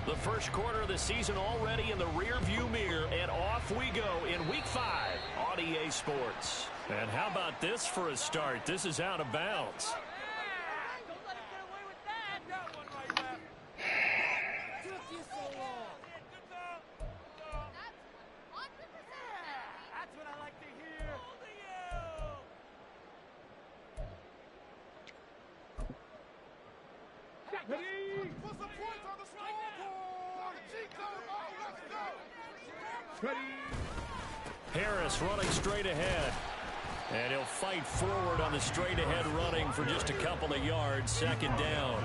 The first quarter of the season already in the rear-view mirror, and off we go in Week 5 on EA Sports. And how about this for a start? This is out of bounds. Harris running straight ahead. And he'll fight forward on the straight-ahead running for just a couple of yards. Second down.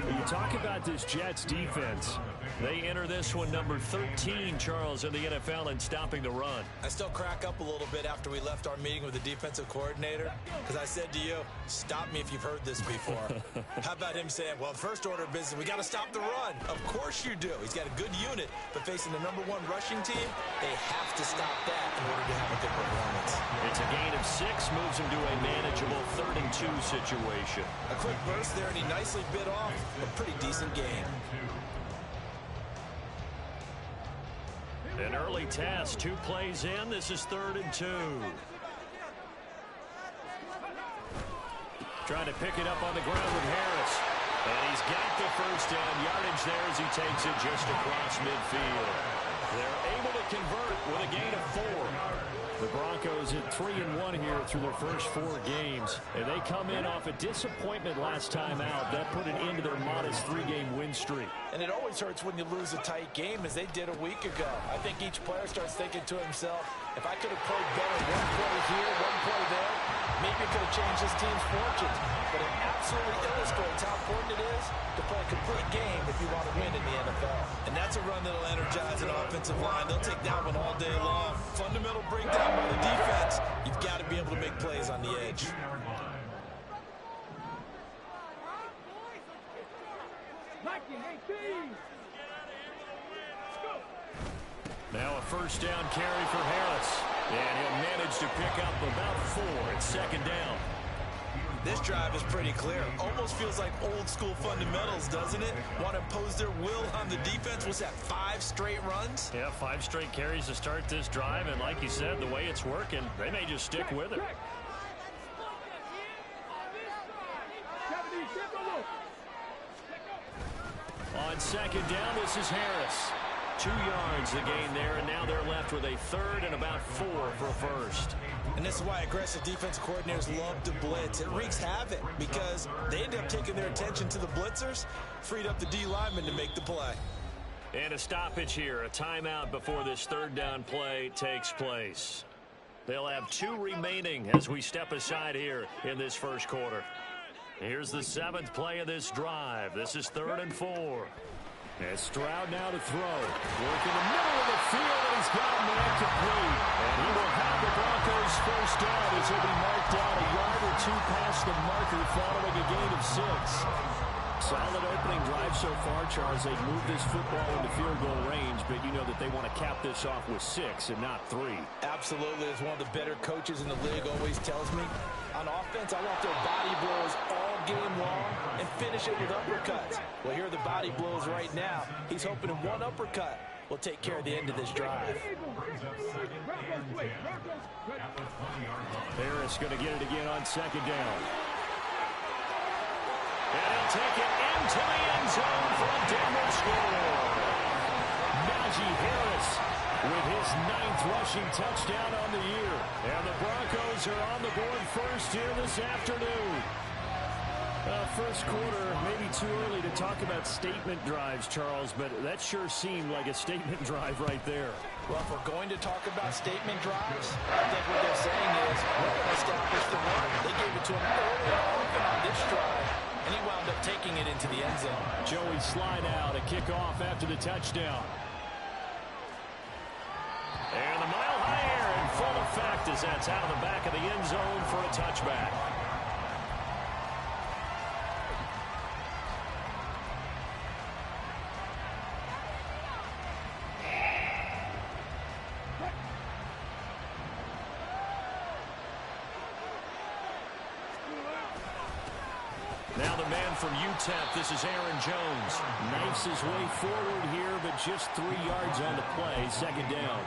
When you talk about this Jets defense, they enter this one number 13, Charles, in the NFL in stopping the run. I still crack up a little bit after we left our meeting with the defensive coordinator, because I said to you, stop me if you've heard this before. How about him saying, well, first order of business, we got to stop the run. Of course you do. He's got a good unit, but facing the #1 rushing team, they have to stop that in order to have a good performance. It's a gain of 6, moves him to a manageable 3rd and 2 situation. A quick burst there, and he nicely bit off a pretty decent gain. An early test, 2 plays in. This is 3rd and 2. Trying to pick it up on the ground with Harris. And he's got the first down yardage there as he takes it just across midfield. They're able to convert with a gain of 4. The Broncos at 3-1 here through their first 4 games. And they come in off a disappointment last time out. That put an end to their modest 3-game win streak. And it always hurts when you lose a tight game, as they did a week ago. I think each player starts thinking to himself, if I could have played better 1 play here, 1 play there, maybe it could have changed this team's fortunes. But it absolutely illustrates how important it is to play a complete game if you want to win in the NFL. And that's a run that'll energize an offensive line. They'll take that one all day long. Fundamental breakdown by the defense. You've got to be able to make plays on the edge. Now a first down carry for Harris. And he'll manage to pick up about 4. It's 2nd down. This drive is pretty clear. Almost feels like old school fundamentals, doesn't it? Want to impose their will on the defense. Was that 5 straight runs? Yeah, 5 straight carries to start this drive. And like you said, the way it's working, they may just stick with it. On 2nd down, this is Harris. 2 yards the gain there, and now they're left with a 3rd and about 4 for a first. And this is why aggressive defense coordinators love to blitz. It wreaks havoc because they end up taking their attention to the blitzers, freed up the D lineman to make the play. And a stoppage here, a timeout before this 3rd down play takes place. They'll have 2 remaining as we step aside here in this first quarter. Here's the 7th play of this drive. This is 3rd and 4. And Stroud now to throw. Work in the middle of the field, and he's got a man complete. And he will have the Broncos first down as he'll be marked down a yard or 2 past the marker following a gain of 6. Solid opening drive so far, Charles. They've moved this football into field goal range, but you know that they want to cap this off with 6 and not 3. Absolutely. As one of the better coaches in the league always tells me, on offense, I want their body blows all game long and finish it with uppercuts. Well, here are the body blows right now. He's hoping in 1 uppercut will take care of the end of this drive. Harris going to get it again on 2nd down. And he'll take it into the end zone for a Denver score. Najee Harris with his 9th rushing touchdown on the year. And the Broncos are on the board first here this afternoon. First quarter, maybe too early to talk about statement drives, Charles, but that sure seemed like a statement drive right there. Well, if we're going to talk about statement drives, I think what they're saying is we're going to establish the run. They gave it to him early on this drive, and he wound up taking it into the end zone. Joey slide out, a kickoff after the touchdown. And the mile high air in full effect as that's out of the back of the end zone for a touchback. Now the man from UTEP, this is Aaron Jones. Knifes his way forward here, but just 3 yards on the play, second down.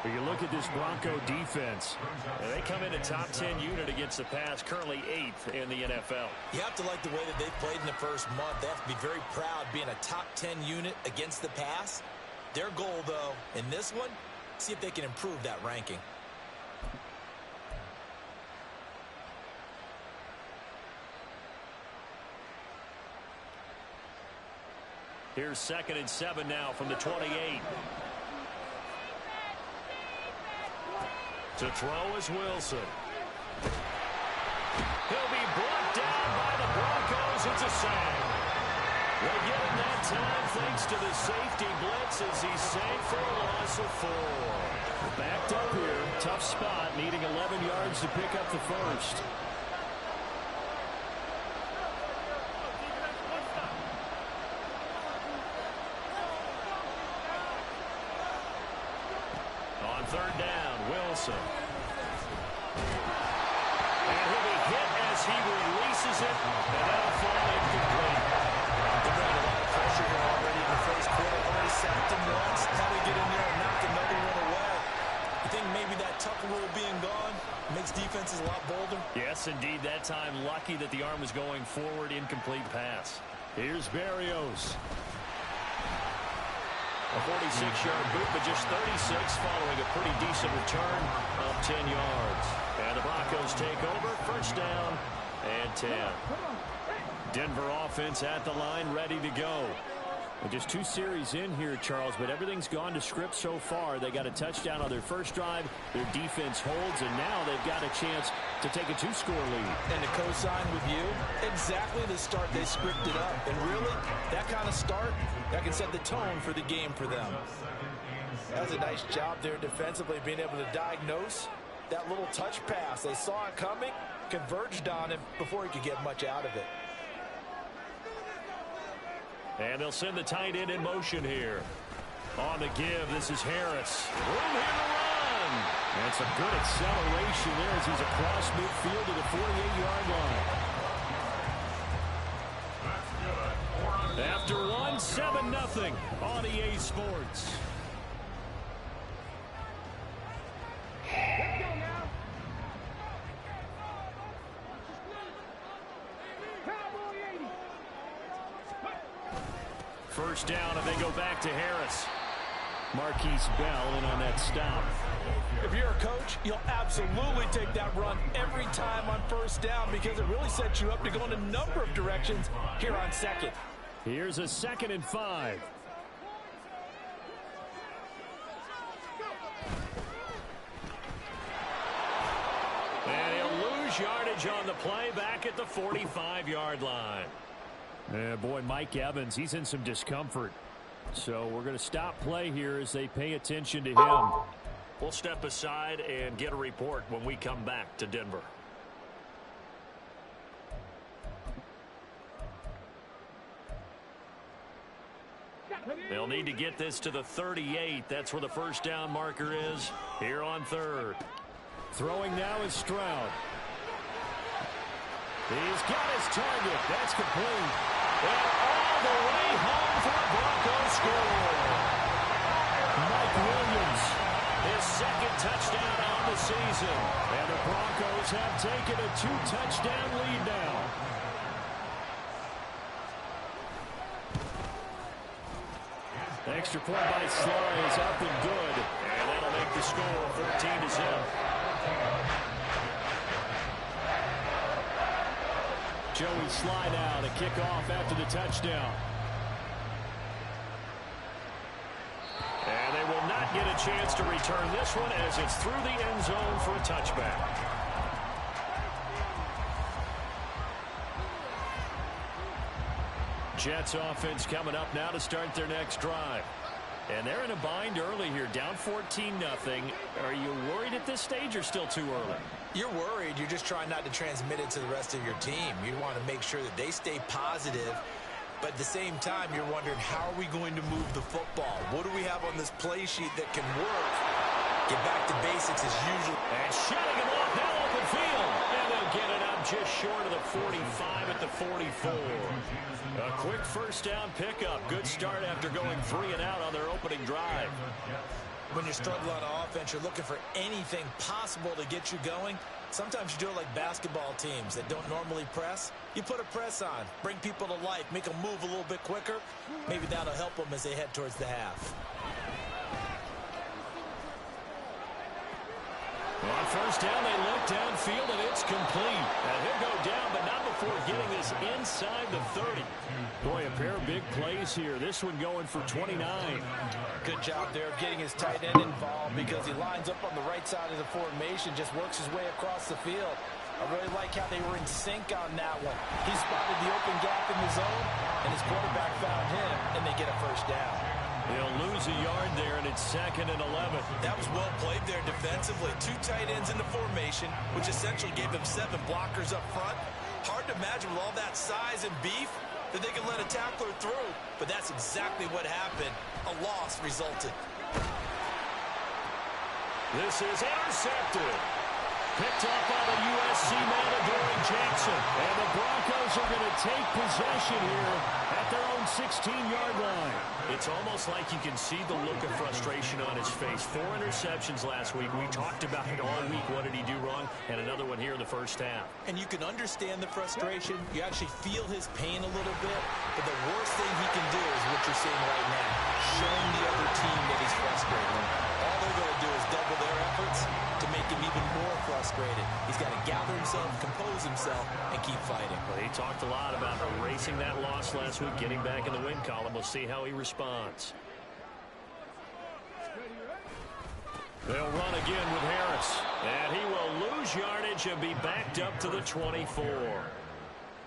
When you look at this Bronco defense, they come in a top 10 unit against the pass, currently 8th in the NFL. You have to like the way that they've played in the first month. They have to be very proud being a top 10 unit against the pass. Their goal, though, in this one, see if they can improve that ranking. Here's 2nd and 7 now from the 28. To throw is Wilson. He'll be brought down by the Broncos. It's a sack. They get him that time thanks to the safety blitz as he's sacked for a loss of 4. Backed up here. Tough spot, needing 11 yards to pick up the first. On 3rd down, Wilson. And he'll be hit as he releases it, and that'll fall incomplete. They're getting a lot of pressure here already in the first quarter. Already sacked him once. How do they get in there and knock another one away? You think maybe that tough rule being gone makes defenses a lot bolder? Yes, indeed. That time, lucky that the arm was going forward, incomplete pass. Here's Berrios. A 46-yard boot, but just 36 following a pretty decent return of 10 yards. And the Broncos take over, 1st down and 10. Denver offense at the line, ready to go. Well, just 2 series in here, Charles, but everything's gone to script so far. They got a touchdown on their first drive. Their defense holds, and now they've got a chance to take a 2-score lead. And to co-sign with you, exactly the start they scripted up. And really, that kind of start, that can set the tone for the game for them. That's a nice job there defensively, being able to diagnose that little touch pass. They saw it coming, converged on him before he could get much out of it. And they'll send the tight end in motion here. On the give, this is Harris. Room here to run. That's a good acceleration there as he's across midfield to the 48-yard line. After 1, 7-0 on EA Sports. First down, and they go back to Harris. Marquise Bell in on that stop. If you're a coach, you'll absolutely take that run every time on 1st down because it really sets you up to go in a number of directions here on 2nd. Here's a 2nd and 5. And he'll lose yardage on the play back at the 45-yard line. Boy, Mike Evans, he's in some discomfort. So we're going to stop play here as they pay attention to him. We'll step aside and get a report when we come back to Denver. They'll need to get this to the 38. That's where the 1st down marker is here on 3rd. Throwing now is Stroud. He's got his target. That's complete. And all the way home for a Broncos score. Mike Williams. His 2nd touchdown on the season. And the Broncos have taken a 2-touchdown lead now. Extra point by Sly is up and good. And that'll make the score 14-0. Joey Sly now to kick off after the touchdown. And they will not get a chance to return this one as it's through the end zone for a touchback. Jets offense coming up now to start their next drive. And they're in a bind early here, down 14-0. Are you worried at this stage or still too early? You're worried. You're just trying not to transmit it to the rest of your team. You want to make sure that they stay positive. But at the same time, you're wondering, how are we going to move the football? What do we have on this play sheet that can work? Get back to basics as usual. And shutting him off now, open field. And they'll get it up just short of the 45 at the 44. A quick first down pickup. Good start after going 3 and out on their opening drive. When you're struggling on offense, you're looking for anything possible to get you going. Sometimes you do it like basketball teams that don't normally press. You put a press on, bring people to life, make them move a little bit quicker. Maybe that'll help them as they head towards the half. On first down, they look downfield, and it's complete. And he'll go down, but not before getting this inside the 30. Boy, a pair of big plays here. This one going for 29. Good job there of getting his tight end involved because he lines up on the right side of the formation, just works his way across the field. I really like how they were in sync on that one. He spotted the open gap in the zone, and his quarterback found him, and they get a first down. They'll lose a yard there, and it's 2nd and 11. That was well played there defensively. 2 tight ends in the formation, which essentially gave them 7 blockers up front. Hard to imagine with all that size and beef that they can let a tackler through, but that's exactly what happened. A loss resulted. This is intercepted. Picked up by the USC man, Adoree Jackson. And the Broncos are going to take possession here at their own 16-yard line. It's almost like you can see the look of frustration on his face. 4 interceptions last week. We talked about it all week. What did he do wrong? And another one here in the first half. And you can understand the frustration. You actually feel his pain a little bit. But the worst thing he can do is what you're seeing right now. Showing the other team that he's frustrated. All they're going to do is double their efforts to make him even more frustrated. He's got to gather himself, compose himself, and keep fighting. Well, he talked a lot about erasing that loss last week, getting back in the win column. We'll see how he responds. They'll run again with Harris. And he will lose yardage and be backed up to the 24.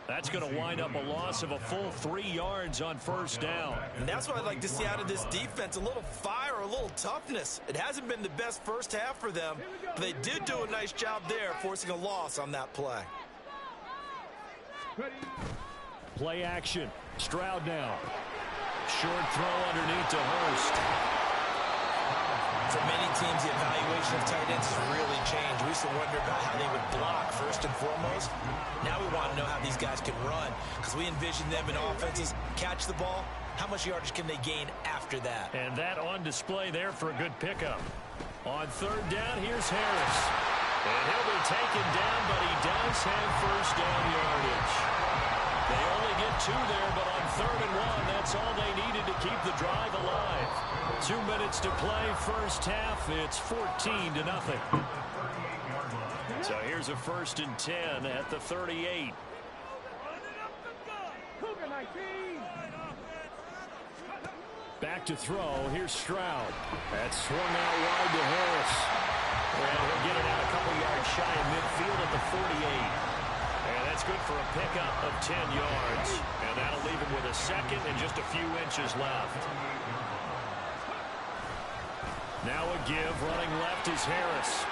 That's going to wind up a loss of a full 3 yards on first down. And that's what I'd like to see out of this defense, a little fire, a little toughness. It hasn't been the best first half for them, but they did do a nice job there, forcing a loss on that play. Play action. Stroud now. Short throw underneath to Hurst. For many teams, the evaluation of tight ends has really changed. We used to wonder about how they would block first and foremost. Now we want to know how these guys can run because we envision them in offenses catch the ball. How much yardage can they gain after that? And that on display there for a good pickup. On third down, here's Harris. And he'll be taken down, but he does have first down yardage. They only get 2 there, but on 3rd and 1, that's all they needed to keep the drive alive. 2 minutes to play, first half. It's 14-0. So here's a 1st and 10 at the 38. Back to throw. Here's Stroud. That's swung out wide to Harris. Well, he'll get it out a couple yards shy of midfield at the 48. And that's good for a pickup of 10 yards. And that'll leave him with a 2nd and just a few inches left. Now a give. Running left is Harris.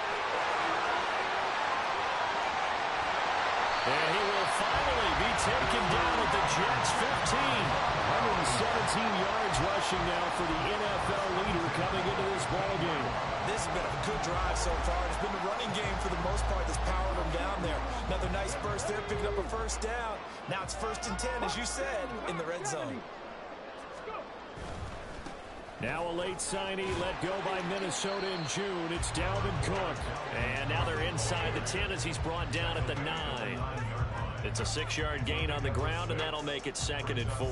And he will finally be taken down at the Jets' 15. 117 yards rushing now for the NFL leader coming into this ballgame. This has been a good drive so far. It's been the running game for the most part that's powered them down there. Another nice burst there, picking up a first down. Now it's 1st and 10, as you said, in the red zone. Now a late signee let go by Minnesota in June. It's Dalvin Cook. And now they're inside the 10 as he's brought down at the 9. It's a 6-yard gain on the ground, and that'll make it 2nd and 4.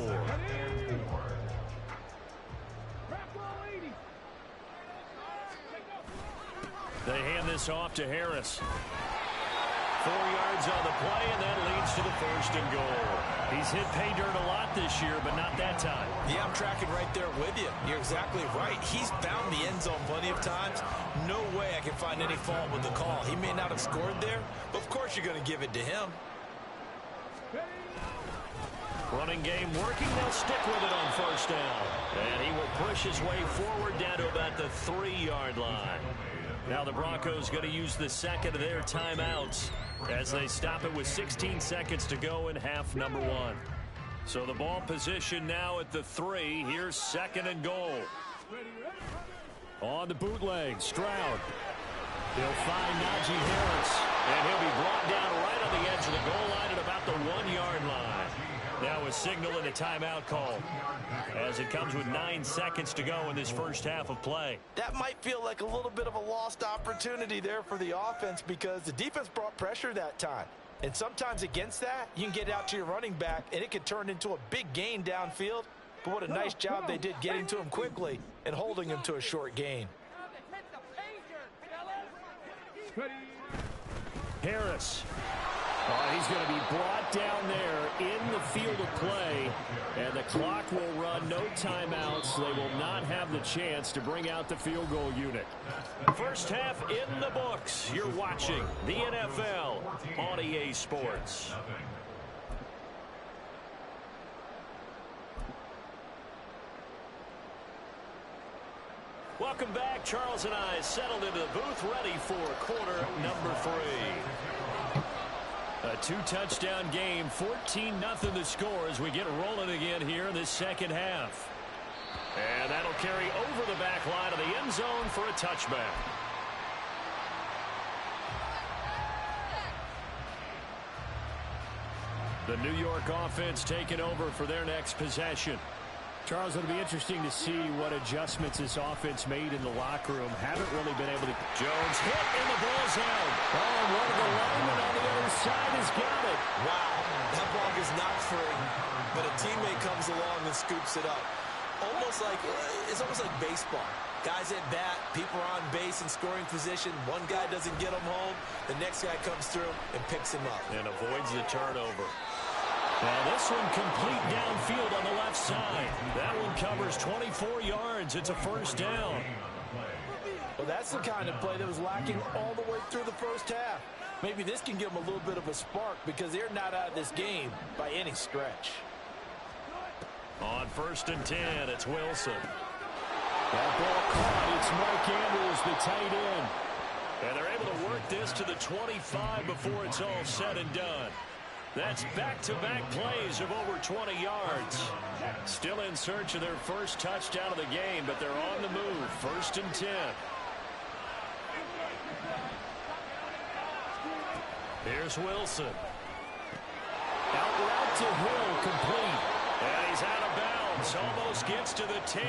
They hand this off to Harris. 4 yards on the play, and that leads to the 1st and goal. He's hit pay dirt a lot this year, but not that time. Yeah, I'm tracking right there with you. You're exactly right. He's found the end zone plenty of times. No way I can find any fault with the call. He may not have scored there, but of course you're going to give it to him. Running game working. They'll stick with it on first down. And he will push his way forward down to about the 3-yard line. Now the Broncos going to use the 2nd of their timeouts as they stop it with 16 seconds to go in half number 1. So the ball position now at the 3. Here's 2nd and goal. On the bootleg, Stroud. He'll find Najee Harris. And he'll be brought down right on the edge of the goal line at about the 1-yard line. Now a signal and a timeout call as it comes with 9 seconds to go in this first half of play. That might feel like a little bit of a lost opportunity there for the offense because the defense brought pressure that time. And sometimes against that, you can get out to your running back, and it could turn into a big gain downfield. But what a nice job they did getting to him quickly and holding him to a short gain. Harris. Oh, he's going to be brought down there in the field of play, and the clock will run. No timeouts. They will not have the chance to bring out the field goal unit. First half in the books. You're watching the NFL on EA Sports. Welcome back. Charles and I settled into the booth, ready for quarter number 3. A 2-touchdown game, 14-0 the score as we get rolling again here in this second half. And that'll carry over the back line of the end zone for a touchback. The New York offense taking over for their next possession. Charles, it'll be interesting to see what adjustments this offense made in the locker room. Haven't really been able to. Jones hit in the ball zone. Oh, and one of the linemen on the other side has got it. Wow, that ball is not free, but a teammate comes along and scoops it up. It's almost like baseball. Guys at bat, people are on base in scoring position. One guy doesn't get him home. The next guy comes through and picks him up. And avoids the turnover. Now this one complete downfield on the left side. That one covers 24 yards. It's a first down. Well, that's the kind of play that was lacking all the way through the first half. Maybe this can give them a little bit of a spark because they're not out of this game by any stretch. On 1st and 10, it's Wilson. That ball caught. It's Mark Andrews, the tight end. And they're able to work this to the 25 before it's all said and done. That's back-to-back plays of over 20 yards. Still in search of their first touchdown of the game, but they're on the move. 1st and 10. Here's Wilson. Out route to Hill, complete. And he's out of bounds. Almost gets to the 10.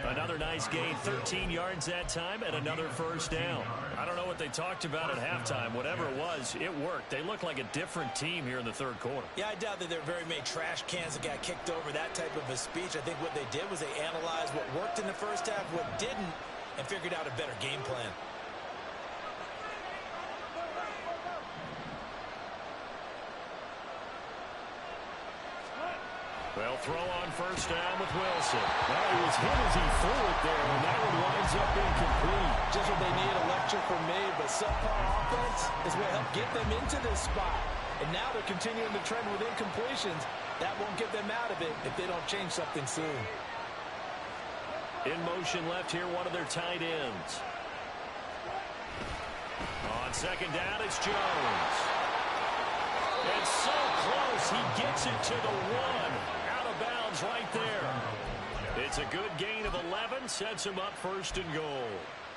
Another nice gain, 13 yards that time, and another first down. I don't know what they talked about at halftime. Whatever it was, it worked. They look like a different team here in the third quarter. Yeah, I doubt that there are very many trash cans that got kicked over, that type of a speech. I think what they did was they analyzed what worked in the first half, what didn't, and figured out a better game plan. They'll throw on first down with Wilson. Well, he was hit as he threw it there, and that one winds up incomplete. Just what they need, a lecture from me, but subpar offense is what helped get them into this spot. And now they're continuing the trend with incompletions. That won't get them out of it if they don't change something soon. In motion left here, one of their tight ends. On second down, it's Jones. It's so close, he gets it to the 1. Bounds right there. It's a good gain of 11, sets him up 1st and goal.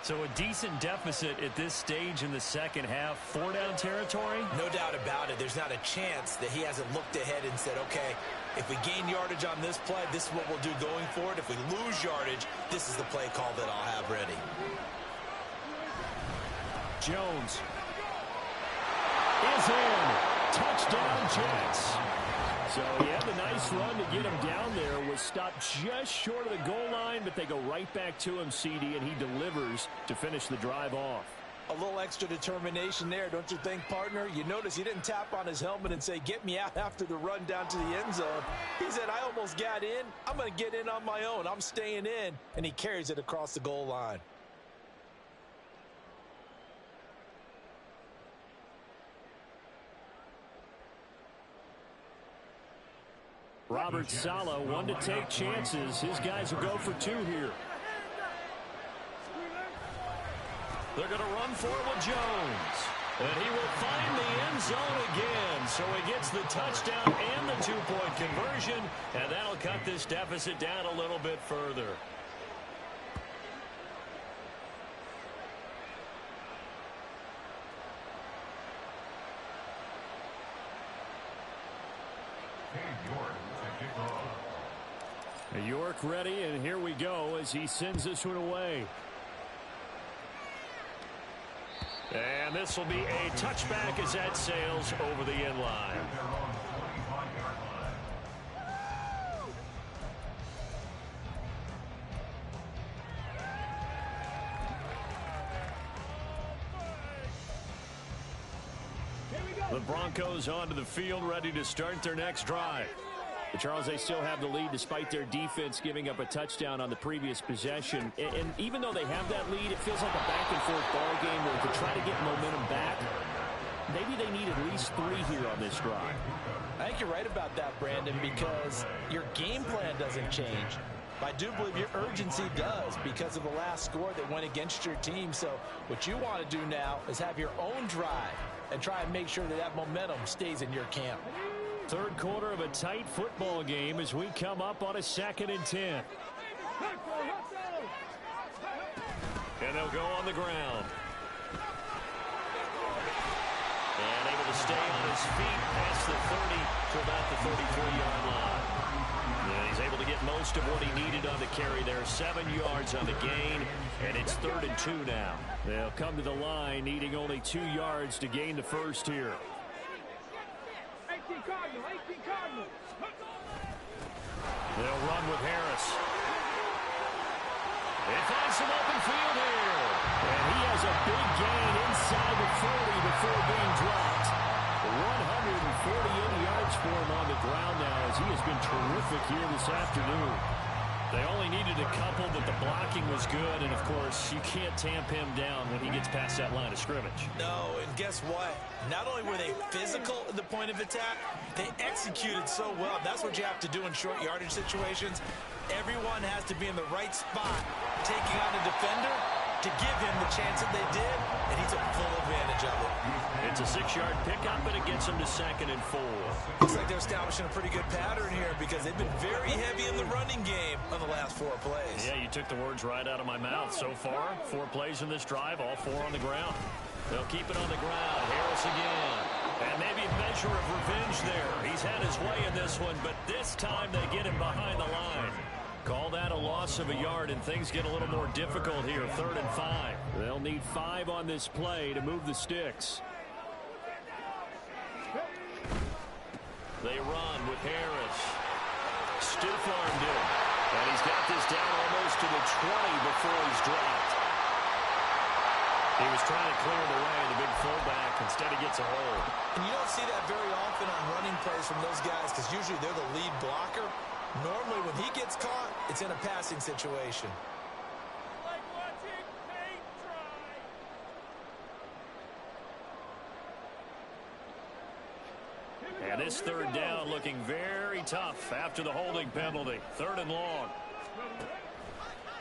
So a decent deficit at this stage in the second half. 4-down territory? No doubt about it. There's not a chance that he hasn't looked ahead and said, okay, if we gain yardage on this play, this is what we'll do going forward. If we lose yardage, this is the play call that I'll have ready. Jones is in. Touchdown, Jets. So he had the nice run to get him down there. Was stopped just short of the goal line, but they go right back to him, CD, and he delivers to finish the drive off. A little extra determination there, don't you think, partner? You notice he didn't tap on his helmet and say, get me out after the run down to the end zone. He said, I almost got in. I'm going to get in on my own. I'm staying in. And he carries it across the goal line. Robert Saleh, one to take chances. His guys will go for 2 here. They're going to run for it with Jones. And he will find the end zone again. So he gets the touchdown and the 2-point conversion. And that'll cut this deficit down a little bit further. York ready, and here we go as he sends this one away. And this will be a touchback as that sails over the end line. The Broncos onto the field, ready to start their next drive. But Charles, they still have the lead despite their defense giving up a touchdown on the previous possession. And even though they have that lead, it feels like a back-and-forth ball game where to try to get momentum back, maybe they need at least 3 here on this drive. I think you're right about that, Brandon, because your game plan doesn't change. I do believe your urgency does because of the last score that went against your team. So what you want to do now is have your own drive and try and make sure that that momentum stays in your camp. Third quarter of a tight football game as we come up on a 2nd and 10. And they'll go on the ground. And able to stay on his feet past the 30 to about the 33-yard line. And he's able to get most of what he needed on the carry there. 7 yards on the gain, and it's 3rd and 2 now. They'll come to the line needing only 2 yards to gain the first here. They'll run with Harris. They find some open field here. And he has a big gain inside the 40 before being dropped. 148 yards for him on the ground now as he has been terrific here this afternoon. They only needed a couple, but the blocking was good. And, of course, you can't tamp him down when he gets past that line of scrimmage. No, and guess what? Not only were they physical at the point of attack, they executed so well. That's what you have to do in short yardage situations. Everyone has to be in the right spot, taking on a defender to give him the chance that they did, and he took full advantage of it. It's a 6-yard pickup, and it gets him to 2nd and 4. Looks like they're establishing a pretty good pattern here because they've been very heavy in the running game on the last 4 plays. Yeah, you took the words right out of my mouth. So far, 4 plays in this drive, all 4 on the ground. They'll keep it on the ground. Harris again. And maybe a measure of revenge there. He's had his way in this one, but this time they get him behind the line. Call that a loss of a yard, and things get a little more difficult here. 3rd and 5. They'll need 5 on this play to move the sticks. They run with Harris. Stiff-armed him. And he's got this down almost to the 20 before he's dropped. He was trying to clear the way, the big fullback. Instead, he gets a hold. And you don't see that very often on running plays from those guys because usually they're the lead blocker. Normally, when he gets caught, it's in a passing situation. And this 3rd down looking very tough after the holding penalty. 3rd and long.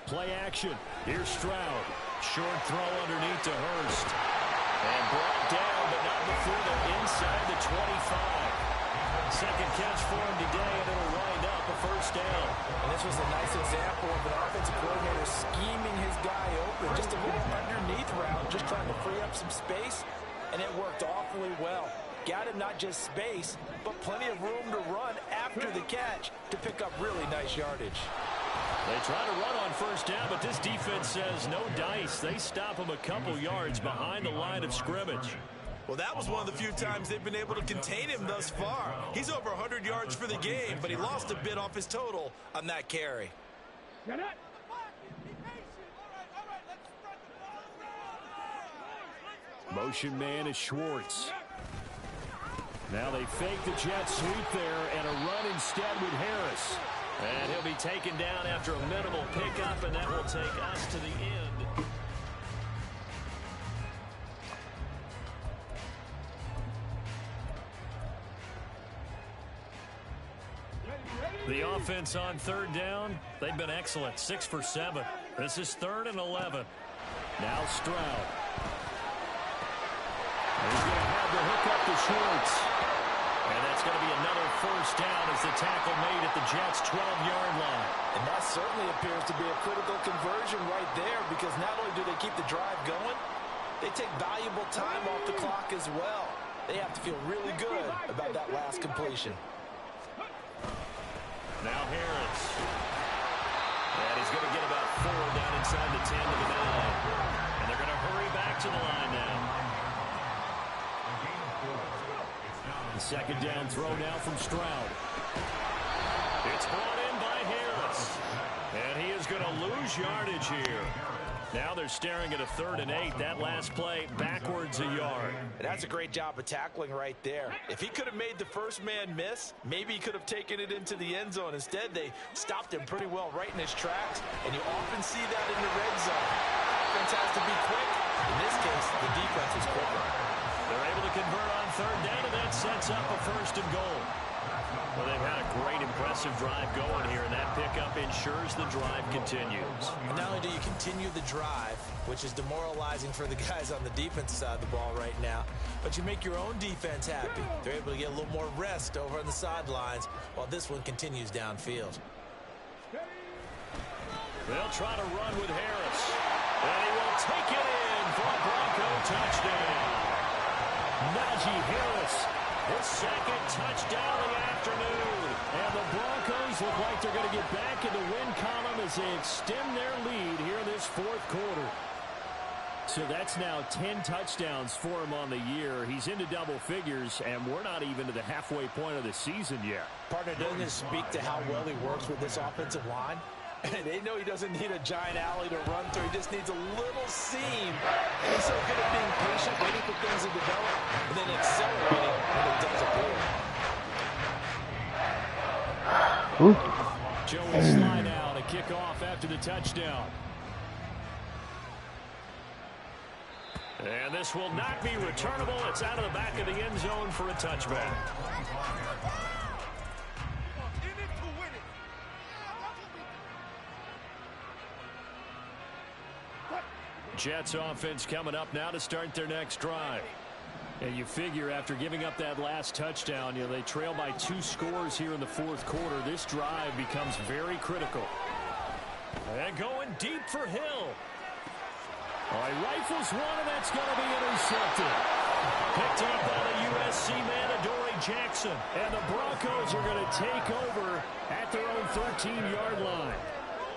Play action. Here's Stroud. Short throw underneath to Hurst. And brought down, but not before they're inside the 25. Second catch for him today, and it'll wind up a 1st down. And this was a nice example of an offensive coordinator scheming his guy open. Just a little underneath route, just trying to free up some space, and it worked awfully well. Got him not just space, but plenty of room to run after the catch to pick up really nice yardage. They try to run on 1st down, but this defense says no dice. They stop him a couple yards behind the line of scrimmage. Well, that was one of the few times they've been able to contain him thus far. He's over 100 yards for the game, but he lost a bit off his total on that carry. Motion man is Schwartz. Now they fake the jet sweep there and a run instead with Harris. And he'll be taken down after a minimal pickup, and that will take us to the end. The offense on 3rd down, they've been excellent. 6 for 7. This is 3rd and 11. Now Stroud. He's going to have the hook up to Schwartz. And that's going to be another 1st down as the tackle made at the Jets' 12-yard line. And that certainly appears to be a critical conversion right there because not only do they keep the drive going, they take valuable time off the clock as well. They have to feel really good about that last completion. Now Harris. And he's going to get about 4 down inside the 10 to the 9. And they're going to hurry back to the line now. The second down throw now from Stroud. It's brought in by Harris. And he is going to lose yardage here. Now they're staring at a 3rd and 8. That last play backwards a yard. And that's a great job of tackling right there. If he could have made the first man miss, maybe he could have taken it into the end zone. Instead, they stopped him pretty well right in his tracks. And you often see that in the red zone. Offense has to be quick. In this case, the defense is quicker. They're able to convert on 3rd down, and that sets up a 1st and goal. Well, they've had a great, impressive drive going here, and that pickup ensures the drive continues. And not only do you continue the drive, which is demoralizing for the guys on the defensive side of the ball right now, but you make your own defense happy. They're able to get a little more rest over on the sidelines while this one continues downfield. They'll try to run with Harris. And he will take it in for a Bronco touchdown. Najee Harris, his 2nd touchdown of the afternoon. And the Broncos look like they're going to get back in the win column as they extend their lead here in this 4th quarter. So that's now 10 touchdowns for him on the year. He's into double figures, and we're not even to the halfway point of the season yet. Partner, doesn't this speak to how well he works with this offensive line? And they know he doesn't need a giant alley to run through. He just needs a little seam. And he's so good at being patient, waiting for things to develop, and then accelerating when it does appear. Joey slide out, a kickoff after the touchdown. And this will not be returnable. It's out of the back of the end zone for a touchback. Jets offense coming up now to start their next drive. And you figure after giving up that last touchdown, they trail by 2 scores here in the 4th quarter. This drive becomes very critical. And going deep for Hill. All right, rifles one, and that's going to be intercepted. Picked up by the USC man, Adoree Jackson. And the Broncos are going to take over at their own 13-yard line.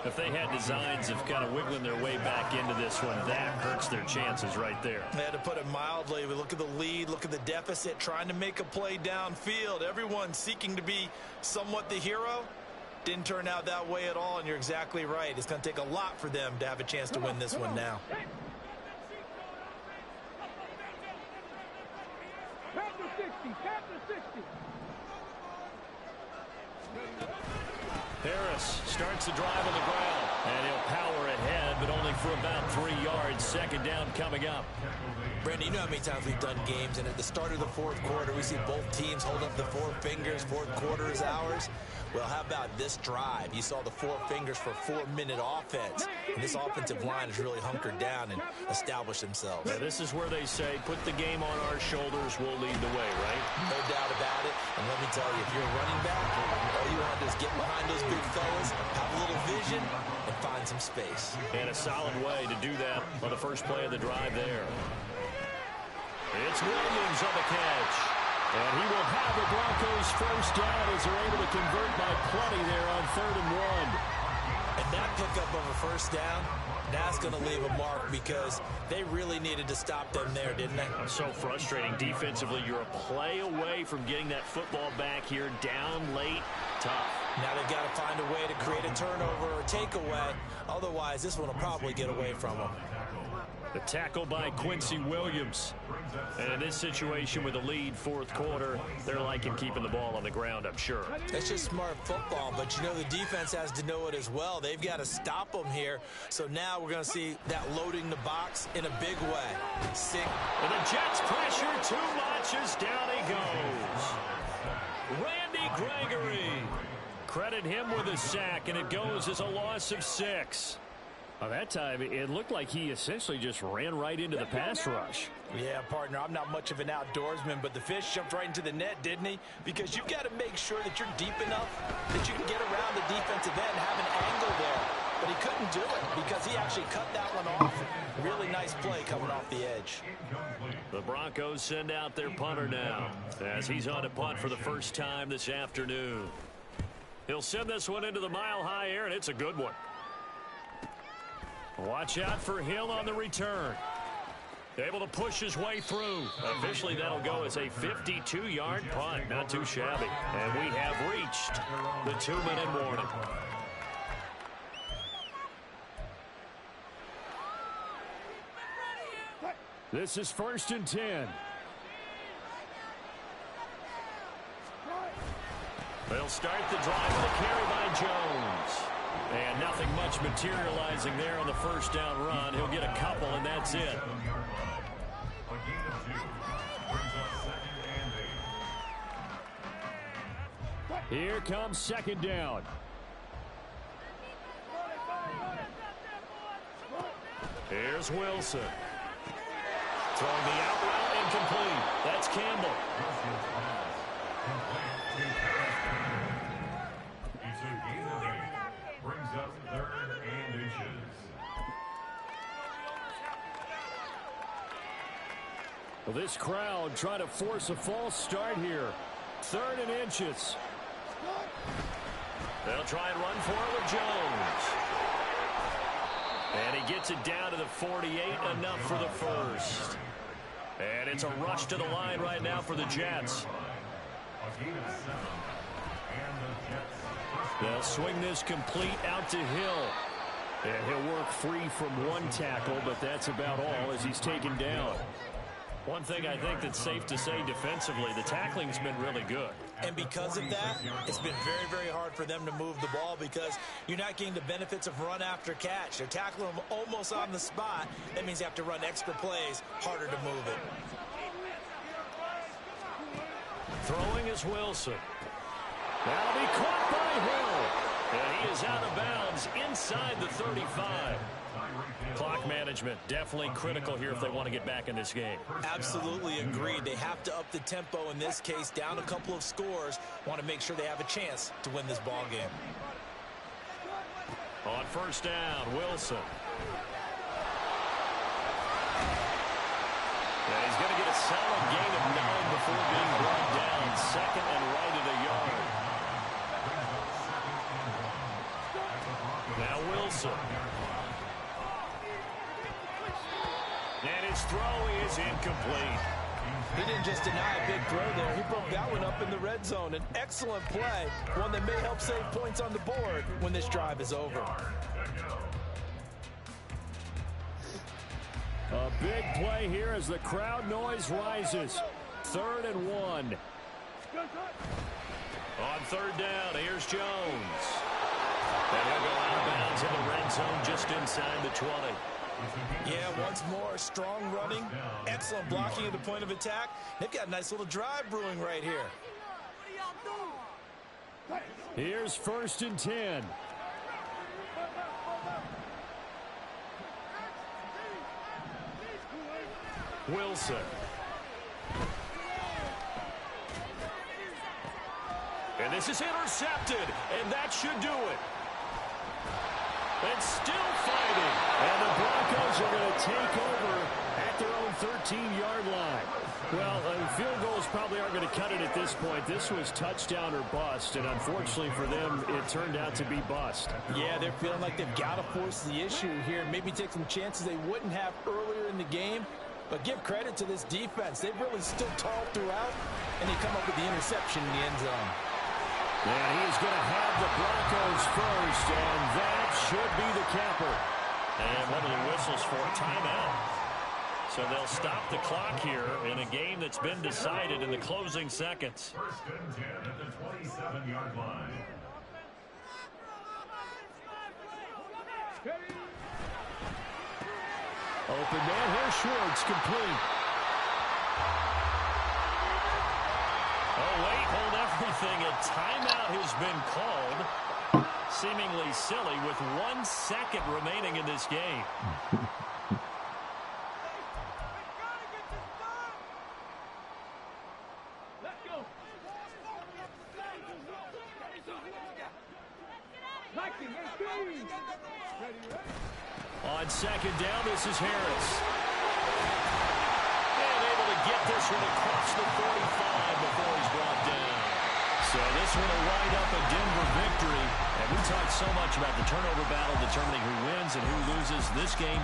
If they had designs of kind of wiggling their way back into this one, that hurts their chances right there. They had to put it mildly. We look at the lead, look at the deficit, trying to make a play downfield. Everyone seeking to be somewhat the hero. Didn't turn out that way at all, and you're exactly right. It's going to take a lot for them to have a chance to win this one now. Harris starts the drive on the ground, and he'll power ahead, but only for about 3 yards. 2nd down coming up. Brandon, you know how many times we've done games, and at the start of the 4th quarter, we see both teams hold up the 4 fingers. 4th quarter is ours. Well, how about this drive? You saw the 4 fingers for 4-minute offense, and this offensive line has really hunkered down and established themselves. Yeah, this is where they say, put the game on our shoulders, we'll lead the way, right? No doubt about it. And let me tell you, if you're a running back, all you want to do is get behind those big fellas, have a little vision, and find some space. And a solid way to do that on the first play of the drive there. It's Williams on the catch. And he will have the Broncos 1st down as they're able to convert by plenty there on 3rd and 1. And that pickup of a 1st down, that's going to leave a mark because they really needed to stop them there, didn't they? So frustrating. Defensively, you're a play away from getting that football back here down late. Tough. Now they've got to find a way to create a turnover or takeaway. Otherwise, this one will probably get away from them. The tackle by Quincy Williams. And in this situation with a lead 4th quarter, they're liking keeping the ball on the ground, I'm sure. That's just smart football, but you know the defense has to know it as well. They've got to stop them here. So now we're going to see that loading the box in a big way. And the Jets pressure too much as down he goes. Randy Gregory. Credit him with a sack, and it goes as a loss of 6. By that time, it looked like he essentially just ran right into the pass rush. Yeah, partner, I'm not much of an outdoorsman, but the fish jumped right into the net, didn't he? Because you've got to make sure that you're deep enough that you can get around the defensive end and have an angle there. But he couldn't do it because he actually cut that one off. Really nice play coming off the edge. The Broncos send out their punter now as he's on a punt for the first time this afternoon. He'll send this one into the mile-high air, and it's a good one. Watch out for Hill on the return. Able to push his way through. Officially, that'll go as a 52-yard punt. Not too shabby. And we have reached the 2-minute warning. This is 1st and 10. They'll start the drive with a carry by Jones. And nothing much materializing there on the first down run. He'll get a couple, and that's it. Here comes 2nd down. Here's Wilson. Throwing the out route incomplete. That's Campbell. Brings up 3rd and inches. Well, this crowd trying to force a false start here. 3rd and inches. They'll try and run for it with Jones. And he gets it down to the 48, enough for the first. And it's a rush to the line right now for the Jets. They'll swing this complete out to Hill. And he'll work free from one tackle, but that's about all as he's taken down. One thing I think that's safe to say defensively, the tackling's been really good. And because of that, it's been very, very hard for them to move the ball because you're not getting the benefits of run after catch. They're tackling them almost on the spot. That means you have to run extra plays, harder to move it. Throwing is Wilson. That'll be caught by Hill. And he is out of bounds inside the 35. Clock management definitely critical here if they want to get back in this game. Absolutely agreed. They have to up the tempo in this case, down a couple of scores. Want to make sure they have a chance to win this ball game. On 1st down, Wilson. And he's going to get a solid gain of 9 before being brought down. 2nd and right at a yard. Now Wilson. And his throw is incomplete. He didn't just deny a big throw there. He broke that one up in the red zone. An excellent play, one that may help save points on the board when this drive is over. A big play here as the crowd noise rises. 3rd and 1. On 3rd down, here's Jones. And he'll go out of bounds in the red zone just inside the 20. Yeah, once more, strong running, excellent blocking at the point of attack. They've got a nice little drive brewing right here. Here's 1st and 10. Wilson. And this is intercepted, and that should do it. And still fighting. And the Broncos are going to take over at their own 13-yard line. Well, field goals probably aren't going to cut it at this point. This was touchdown or bust, and unfortunately for them, it turned out to be bust. Yeah, they're feeling like they've got to force the issue here. Maybe take some chances they wouldn't have earlier in the game. But give credit to this defense. They've really stood tall throughout, and they come up with the interception in the end zone. And he's going to have the Broncos first, and that should be the capper. And one of the whistles for a timeout. So they'll stop the clock here in a game that's been decided in the closing seconds. 1st and 10 at the 27-yard line. Open man here, Schwartz, complete. Oh, wait, hold everything. A timeout has been called. Seemingly silly with 1 second remaining in this game. On 2nd down, this is Harris. And able to get this one across the 45 before he's brought down. So this one will wind up a Denver victory. talked so much about the turnover battle determining who wins and who loses this game.